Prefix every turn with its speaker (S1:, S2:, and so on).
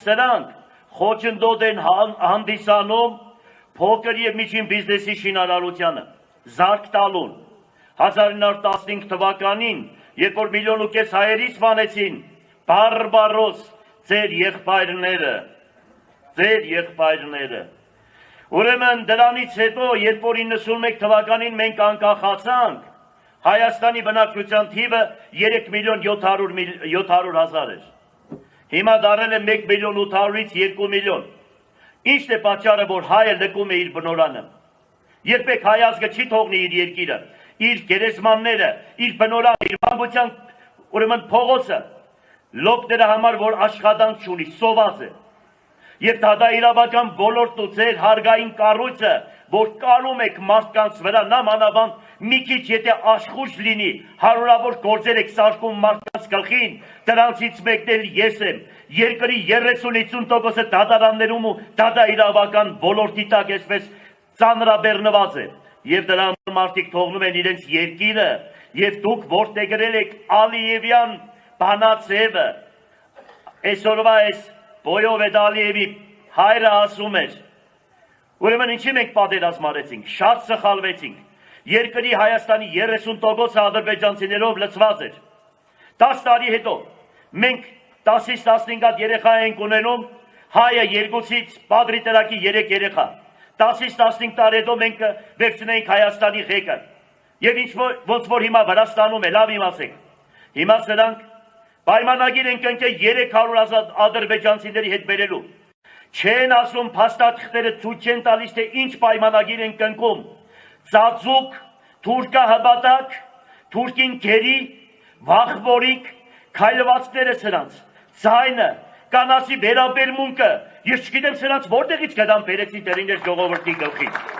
S1: Սրանք խոչընդոտ են հանդիսանում փոքր եւ միջին բիզնեսի շինարարությանը, զարկ տալուն։ 1915 թվականին, երբ որ 1,5 միլիոն հայերից վանեցին բարբարոս ձեր եղբայրները։ Ուրեմն դրանից հետո, երբ որ 91 թվականին մենք անկախացանք, Հայաստանի բնակչության թիվը 3.700.000 էր։ Հիմա դարել է 1.800.000-ից 2 միլիոն։ Ինչն է պատճառը, որ հայը լքում է իր բնորանը։ Երբեք հայ ազգը չի թողնի իր երկիրը, իր գերեզմանները, իր բնորանը, իր մանկության ուրեմն փողոցը լոկները համար, որ աշխատանք չունի, սոված է։ Եվ դա իրավական ոլորտն ու ձեր հարգային կառույցը, որ կարում եք մարդկանց վրա, նամանավանդ մի քիչ եթե աշխույժ լինի, հարյուրավոր գործեր եք սարքում մարդկանց գլխին, դրանցից մեկն էլ ես եմ։ Երկրի 30-50%-ը դատարաններում ու իրավական ոլորտի տակ այսպես ծանրաբեռնված է։ Եվ դրա համար մարդիկ թողնում են իրենց երկիրը, եւ դուք որդեգրել եք Ալիևյան բանացևը։ Այսօրվա այս Բոյովետ Ալիևի հայրը ասում էր. ուրեմն ինչի մենք պատերազմ արեցինք, շատ սխալվեցինք։ Երկրի Հայաստանի 30%-ը ադրբեջանցիներով լցված էր։ 10 տարի հետո մենք 10-ից 15 հատ երեխա ենք ունենում, հայը 2-ից Պատրի տրակի 3 երեխա։ 10-ից 15 տարի հետո մենք վերցնենք Հայաստանի ղեկը։ Եվ ոնց որ հիմա Վրաստանում է, լավ իմացեք։ Հիմա սրանք պայմանագիր են կնքել 300,000 ադրբեջանցիների հետ բերելու։ Չեն ասում փաստաթղթերը ցույց չեն տալիս, թե ինչ պայմանագիր են կնքում։ Ծածուկ, թուրքահպատակ, թուրքին գերի, վախվորիկ, քայլվածքները սրանց, ձայնը, կանացի վերաբերմունքը, ես չգիտեմ սրանց որտեղից կդան բերեցին տերիներ ժողովրդի գլխից։